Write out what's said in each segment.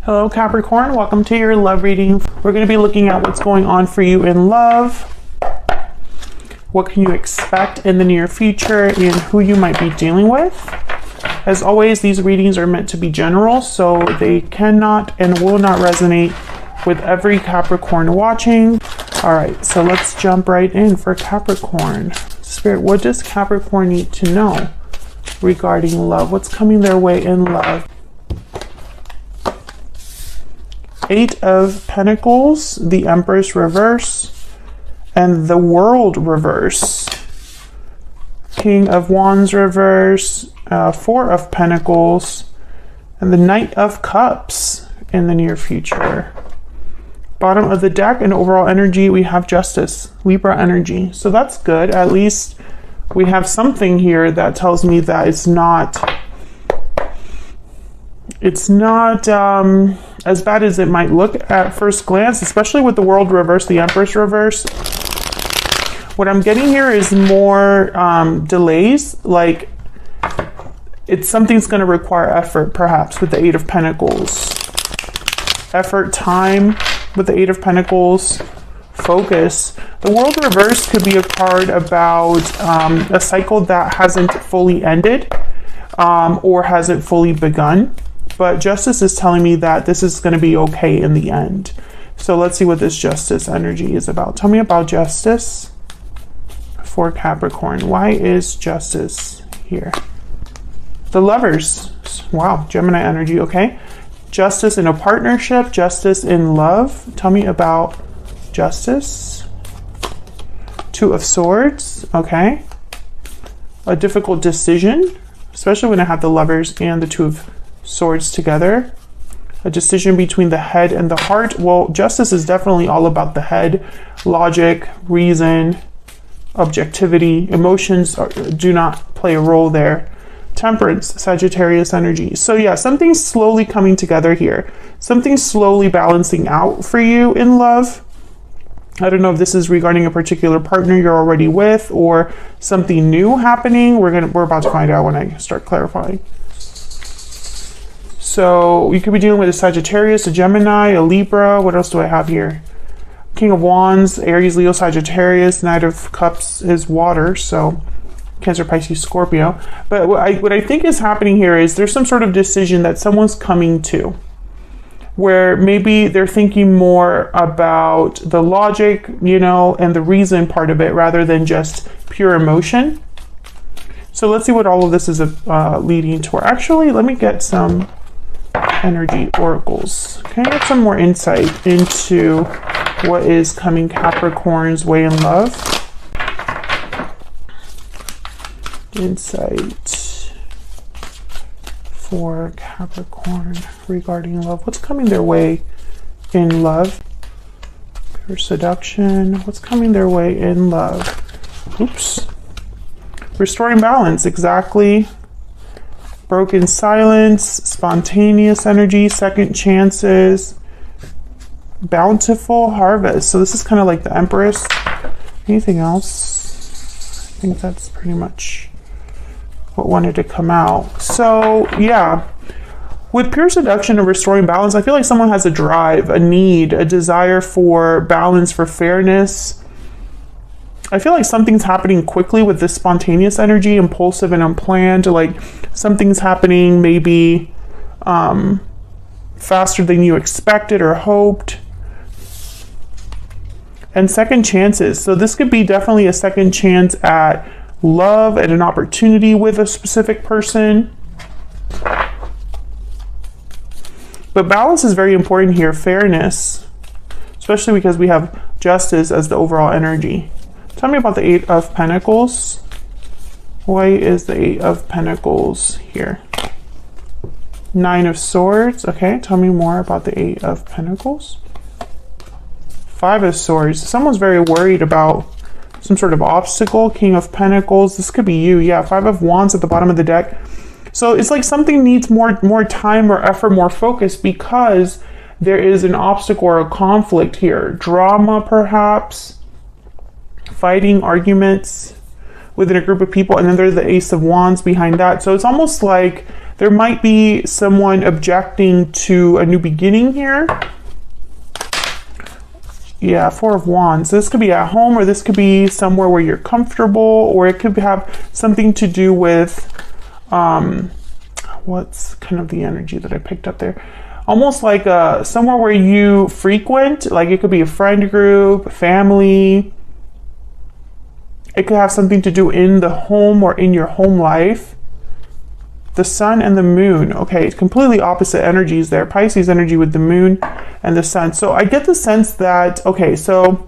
Hello Capricorn, welcome to your love reading. We're going to be looking at what's going on for you in love. What can you expect in the near future and who you might be dealing with. As always, these readings are meant to be general, so they cannot and will not resonate with every Capricorn watching. All right, so let's jump right in for Capricorn. Spirit, what does Capricorn need to know regarding love? What's coming their way in love? Eight of Pentacles, the Empress reverse, and the World reverse. King of Wands reverse, Four of Pentacles, and the Knight of Cups in the near future. Bottom of the deck and overall energy, we have Justice, Libra energy. So that's good. At least we have something here that tells me that it's not as bad as it might look at first glance, especially with the World reverse, the Empress reverse. What I'm getting here is more delays, like something's going to require effort, perhaps, with the Eight of Pentacles. Effort, time with the Eight of Pentacles, focus. The World reverse could be a card about a cycle that hasn't fully ended or hasn't fully begun. But Justice is telling me that this is going to be okay in the end. So let's see what this Justice energy is about. Tell me about Justice for Capricorn. Why is Justice here? The Lovers. Wow, Gemini energy, okay. Justice in a partnership, Justice in love. Tell me about Justice. Two of Swords, okay. A difficult decision, especially when I have the Lovers and the Two of Swords together. A decision between the head and the heart. Well, Justice is definitely all about the head. Logic, reason, objectivity. Emotions do not play a role there. Temperance, Sagittarius energy. So yeah, something's slowly coming together here. Something's slowly balancing out for you in love. I don't know if this is regarding a particular partner you're already with or something new happening. We're about to find out when I start clarifying. So you could be dealing with a Sagittarius, a Gemini, a Libra. What else do I have here? King of Wands, Aries, Leo, Sagittarius. Knight of Cups is water, so Cancer, Pisces, Scorpio. But what I think is happening here is there's some sort of decision that someone's coming to, where maybe they're thinking more about the logic, and the reason part of it rather than just pure emotion. So let's see what all of this is leading toward. Actually, let me get some energy oracles. Can I get some more insight into what is coming Capricorn's way in love? Insight for Capricorn regarding love. What's coming their way in love? Pure seduction. What's coming their way in love? Oops. Restoring balance. Exactly. Broken silence, spontaneous energy, second chances, bountiful harvest. So this is kind of like the Empress. Anything else? I think that's pretty much what wanted to come out. So yeah, with pure seduction and restoring balance, I feel like someone has a drive, a need, a desire for balance, for fairness. I feel like something's happening quickly with this spontaneous energy, impulsive and unplanned. Like something's happening maybe faster than you expected or hoped. And second chances. So this could be definitely a second chance at love, at an opportunity with a specific person. But balance is very important here. Fairness, especially because we have Justice as the overall energy. Tell me about the Eight of Pentacles. Why is the Eight of Pentacles here? Nine of Swords. Okay, tell me more about the Eight of Pentacles. Five of Swords. Someone's very worried about some sort of obstacle. King of Pentacles. This could be you. Yeah, Five of Wands at the bottom of the deck. So it's like something needs more time or effort, more focus, because there is an obstacle or a conflict here. Drama, perhaps. Fighting, arguments within a group of people, and then there's the Ace of Wands behind that. So it's almost like There might be someone objecting to a new beginning here. Yeah, Four of Wands. This could be at home, or this could be somewhere where you're comfortable, or it could have something to do with, what's kind of the energy that I picked up there? Almost like somewhere where you frequent, like it could be a friend group, family. It could have something to do in the home or in your home life. The sun and the moon. Okay, completely opposite energies there. Pisces energy with the moon and the sun. So I get the sense that, okay, so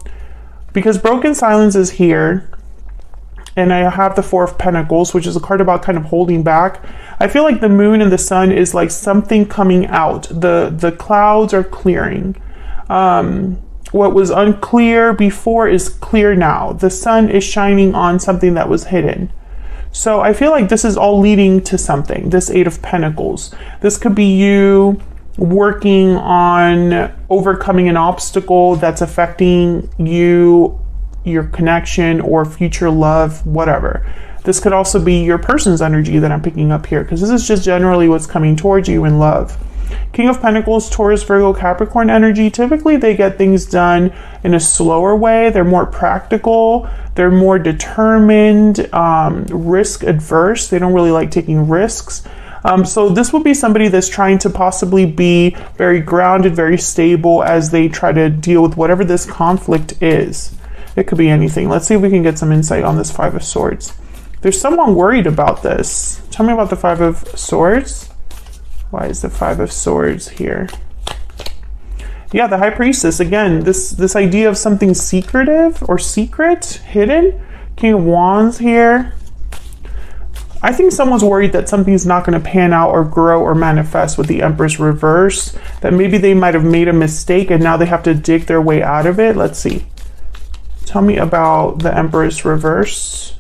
because broken silence is here, and I have the Four of Pentacles, which is a card about kind of holding back. I feel like the moon and the sun is like something coming out. The clouds are clearing. What was unclear before is clear now. The sun is shining on something that was hidden. So I feel like this is all leading to something, this Eight of Pentacles. This could be you working on overcoming an obstacle that's affecting you, your connection, or future love, whatever. This could also be your person's energy that I'm picking up here, because this is just generally what's coming towards you in love. King of Pentacles, Taurus, Virgo, Capricorn energy. Typically they get things done in a slower way. They're more practical. They're more determined, risk adverse. They don't really like taking risks. So this would be somebody that's trying to possibly be very grounded, very stable as they try to deal with whatever this conflict is. It could be anything. Let's see if we can get some insight on this Five of Swords. There's someone worried about this. Tell me about the Five of Swords. Why is the Five of Swords here? Yeah, the High Priestess. Again, this idea of something secretive or secret, hidden. King of Wands here. I think someone's worried that something's not going to pan out or grow or manifest with the Empress reverse. That maybe they might have made a mistake and now they have to dig their way out of it. Let's see. Tell me about the Empress reverse.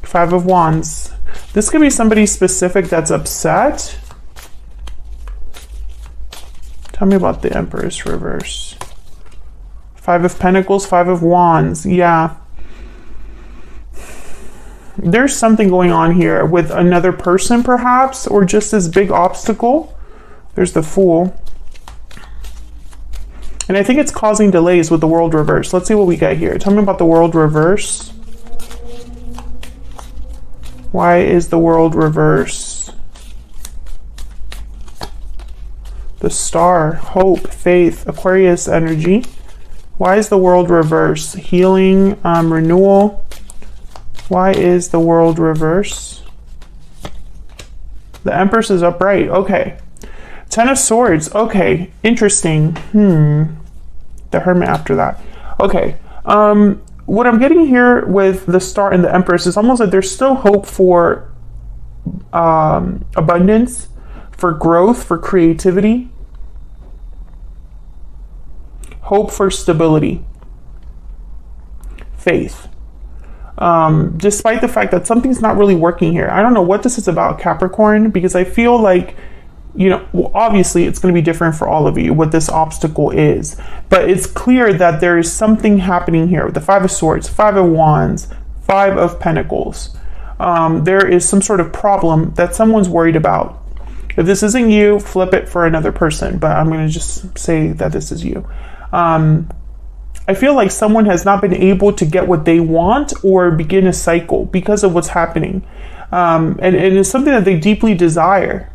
Five of Wands. This could be somebody specific that's upset. Tell me about the Empress reverse. Five of Pentacles, Five of Wands. Yeah. There's something going on here with another person perhaps, or just this big obstacle. There's the Fool. And I think it's causing delays with the World reverse. Let's see what we get here. Tell me about the World reverse. Why is the World reverse? The Star, hope, faith, Aquarius energy. Why is the World reverse? Healing, renewal. Why is the World reverse? The Empress is upright. Okay. Ten of Swords. Okay. Interesting. The Hermit after that. Okay. What I'm getting here with the Star and the Empress is almost like there's still hope for abundance, for growth, for creativity. Hope for stability. Faith. Despite the fact that something's not really working here. I don't know what this is about, Capricorn, because I feel like, you know, well, obviously it's going to be different for all of you what this obstacle is, but it's clear that there is something happening here with the Five of Swords, Five of Wands, Five of Pentacles. There is some sort of problem that someone's worried about. If this isn't you, flip it for another person, but I'm going to just say that this is you. I feel like someone has not been able to get what they want or begin a cycle because of what's happening. And it's something that they deeply desire.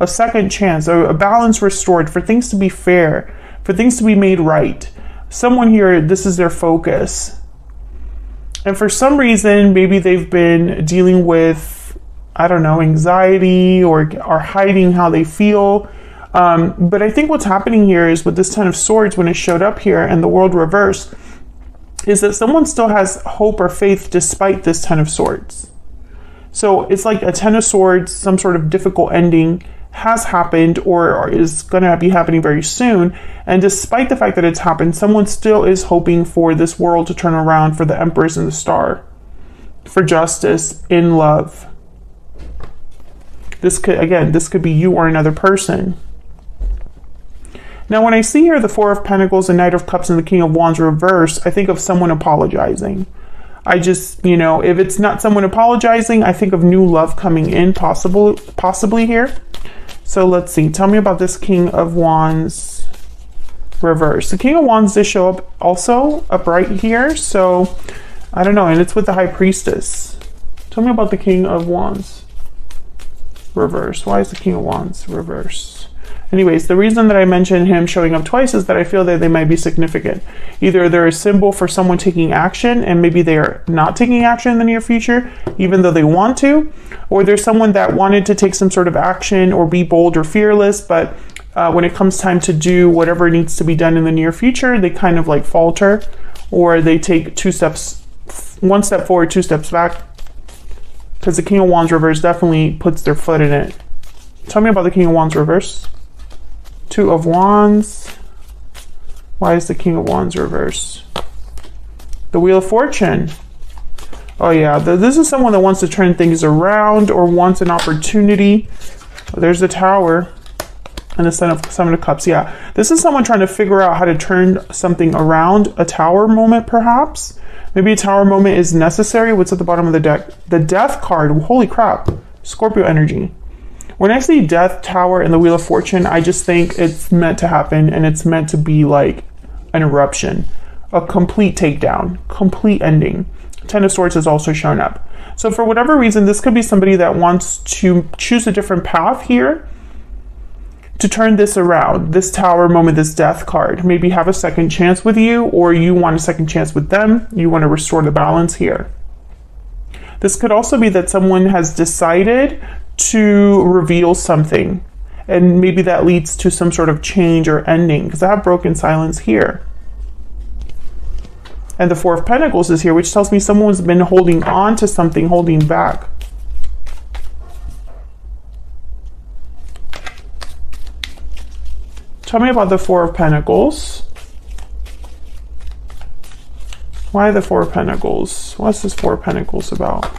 A second chance, a balance restored, for things to be fair, for things to be made right. Someone here, this is their focus. And for some reason, maybe they've been dealing with, I don't know, anxiety or hiding how they feel. But I think what's happening here is with this Ten of Swords, when it showed up here and the World reverse, is that someone still has hope or faith despite this Ten of Swords. So it's like a Ten of Swords, some sort of difficult ending has happened or is going to be happening very soon. And despite the fact that it's happened, someone still is hoping for this world to turn around, for the Empress and the Star, for justice, in love. This could be you or another person. Now, when I see here the Four of Pentacles, the Knight of Cups, and the King of Wands reverse, I think of someone apologizing. I just, you know, if it's not someone apologizing, I think of new love coming in, possibly here. So let's see. Tell me about this King of Wands reverse. The King of Wands does show up also upright here. So I don't know. And it's with the High Priestess. Tell me about the King of Wands reverse. Why is the King of Wands reverse? Anyways, the reason that I mentioned him showing up twice is that I feel that they might be significant. Either they're a symbol for someone taking action and maybe they are not taking action in the near future, even though they want to, or there's someone that wanted to take some sort of action or be bold or fearless, but when it comes time to do whatever needs to be done in the near future, they kind of like falter, or they take one step forward, 2 steps back, because the King of Wands reverse definitely puts their foot in it. Tell me about the King of Wands reverse. 2 of Wands. Why is the King of Wands reverse? The Wheel of Fortune. Oh yeah, this is someone that wants to turn things around or wants an opportunity. There's the Tower and the Seven of Cups. Yeah, this is someone trying to figure out how to turn something around. A Tower moment, perhaps. Maybe a Tower moment is necessary. What's at the bottom of the deck? The Death card. Holy crap. Scorpio energy. When I see Death, Tower, and the Wheel of Fortune, I just think it's meant to happen, and it's meant to be like an eruption, a complete takedown, complete ending. 10 of Swords has also shown up. So for whatever reason, this could be somebody that wants to choose a different path here to turn this around, this Tower moment, this Death card. Maybe have a second chance with you, or you want a second chance with them. You want to restore the balance here. This could also be that someone has decided to reveal something, and maybe that leads to some sort of change or ending, because I have broken silence here. And the Four of Pentacles is here, which tells me someone's been holding on to something, holding back. Tell me about the Four of Pentacles. Why the Four of Pentacles? What's this Four of Pentacles about?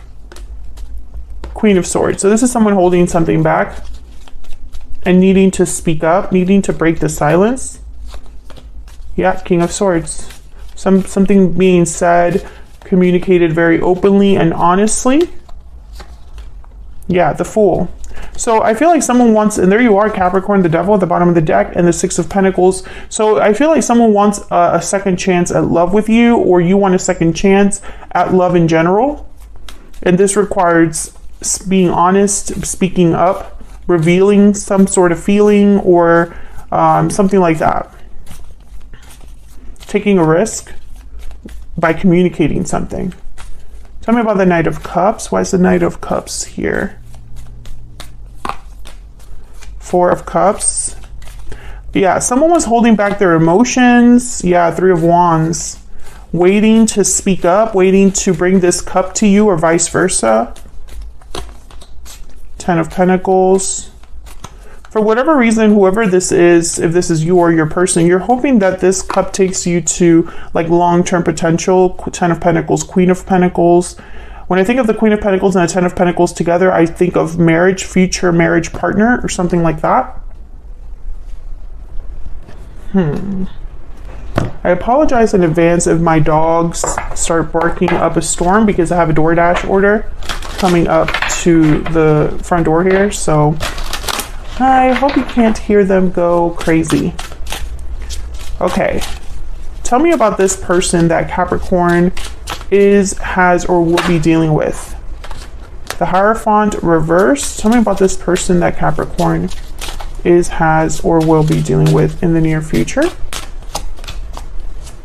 Queen of Swords. So this is someone holding something back and needing to speak up, needing to break the silence. Yeah, King of Swords. Something being said, communicated very openly and honestly. Yeah, the Fool. So I feel like someone wants, and there you are, Capricorn, the Devil at the bottom of the deck, and the Six of Pentacles. So I feel like someone wants a second chance at love with you, or you want a second chance at love in general. And this requires being honest, speaking up, revealing some sort of feeling, or something like that. Taking a risk by communicating something. Tell me about the Knight of Cups. Why is the Knight of Cups here? Four of Cups. Yeah, someone was holding back their emotions. Yeah, Three of Wands. Waiting to speak up, waiting to bring this cup to you, or vice versa. 10 of Pentacles. For whatever reason, whoever this is, if this is you or your person, you're hoping that this cup takes you to like long-term potential. 10 of Pentacles, Queen of Pentacles. When I think of the Queen of Pentacles and the 10 of Pentacles together, I think of marriage, future marriage partner, or something like that. I apologize in advance if my dogs start barking up a storm, because I have a DoorDash order coming up to the front door here, so I hope you can't hear them go crazy. Okay, tell me about this person that Capricorn is, has, or will be dealing with. The Hierophant reverse. Tell me about this person that Capricorn is, has, or will be dealing with in the near future.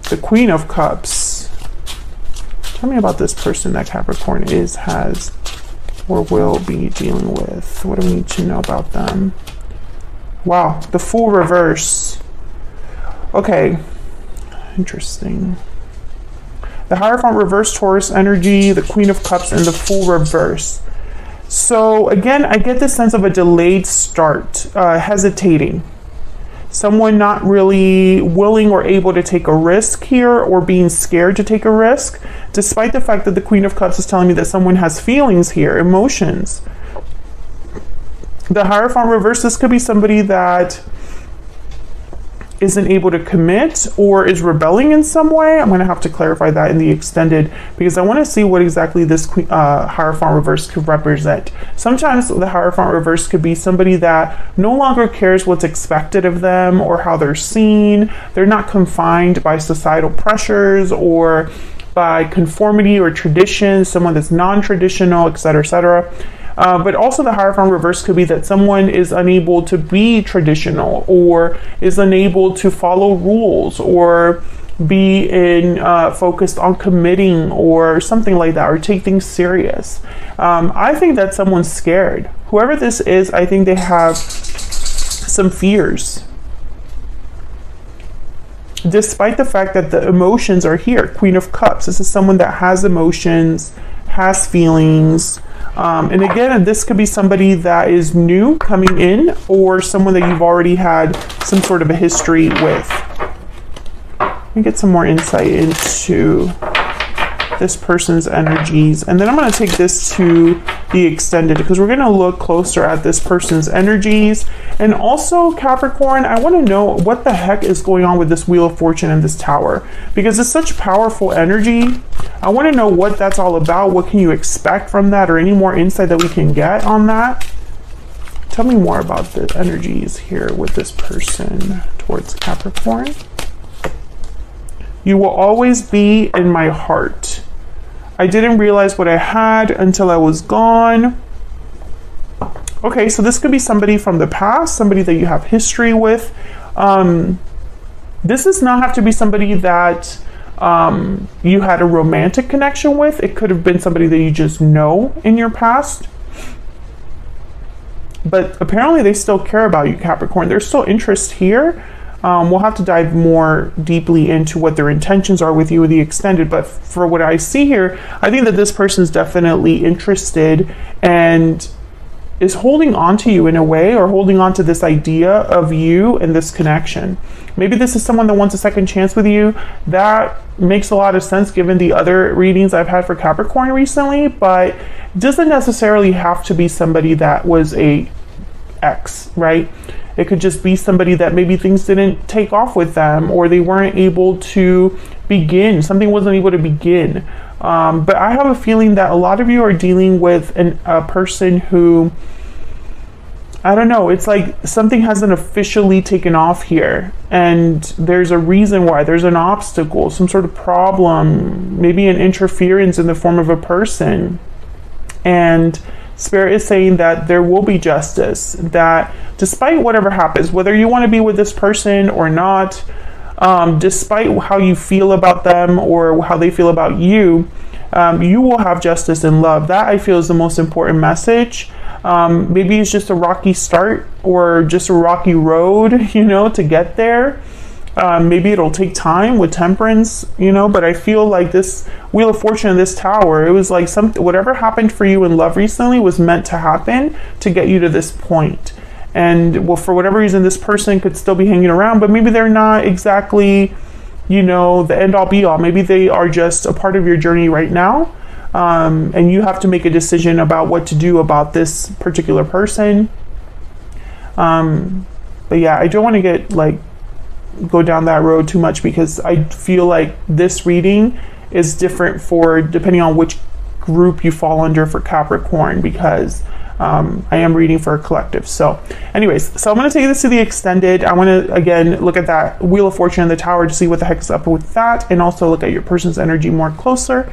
The Queen of Cups. Tell me about this person that Capricorn is, has, or will be dealing with. What do we need to know about them? Wow, the Fool reverse. Okay, interesting. The Hierophant reverse, Taurus energy, the Queen of Cups, and the Fool reverse. So again, I get the sense of a delayed start, hesitating. Someone not really willing or able to take a risk here, or being scared to take a risk, despite the fact that the Queen of Cups is telling me that someone has feelings here, emotions. The Hierophant reverse, this could be somebody that isn't able to commit or is rebelling in some way. I'm going to have to clarify that in the extended, because I want to see what exactly this Hierophant reverse could represent. Sometimes the Hierophant reverse could be somebody that no longer cares what's expected of them or how they're seen. They're not confined by societal pressures or by conformity or tradition, someone that's non-traditional, etc., etc. But also the Hierophant reverse could be that someone is unable to be traditional or is unable to follow rules or be focused on committing or something like that, or take things serious. I think that someone's scared. Whoever this is, I think they have some fears. Despite the fact that the emotions are here. Queen of Cups. This is someone that has emotions, has feelings. And again, this could be somebody that is new coming in, or someone that you've already had some sort of a history with. Let me get some more insight into this person's energies. And then I'm going to take this to the extended, because we're going to look closer at this person's energies. And also, Capricorn, I want to know what the heck is going on with this Wheel of Fortune and this Tower, because it's such powerful energy. I want to know what that's all about. What can you expect from that, or any more insight that we can get on that? Tell me more about the energies here with this person towards Capricorn. You will always be in my heart. I didn't realize what I had until I was gone. Okay, so this could be somebody from the past, somebody that you have history with. This does not have to be somebody that you had a romantic connection with. It could have been somebody that you just know in your past. But apparently they still care about you, Capricorn. There's still interest here. We'll have to dive more deeply into what their intentions are with you with the extended. But for what I see here, I think that this person is definitely interested and is holding on to you in a way, or holding on to this idea of you and this connection. Maybe this is someone that wants a second chance with you. That makes a lot of sense given the other readings I've had for Capricorn recently, but doesn't necessarily have to be somebody that was a ex, right? It could just be somebody that maybe things didn't take off with them, or they weren't able to begin. Something wasn't able to begin. But I have a feeling that a lot of you are dealing with a person who, I don't know, it's like something hasn't officially taken off here. And there's a reason why. There's an obstacle, some sort of problem, maybe an interference in the form of a person. And Spirit is saying that there will be justice, that despite whatever happens, whether you want to be with this person or not, despite how you feel about them or how they feel about you, you will have justice and love. That, I feel, is the most important message. Maybe it's just a rocky start or just a rocky road, to get there. Maybe it'll take time with Temperance, but I feel like this Wheel of Fortune and this Tower, it was like whatever happened for you in love recently was meant to happen to get you to this point. And well, for whatever reason, this person could still be hanging around, but maybe they're not exactly, the end all be all. Maybe they are just a part of your journey right now. And you have to make a decision about what to do about this particular person. But yeah, I don't want to go down that road too much, because I feel like this reading is different depending on which group you fall under for Capricorn, because I am reading for a collective. So anyways, so I'm going to take this to the extended. I want to again look at that Wheel of Fortune and the Tower to see what the heck is up with that, and also look at your person's energy more closer.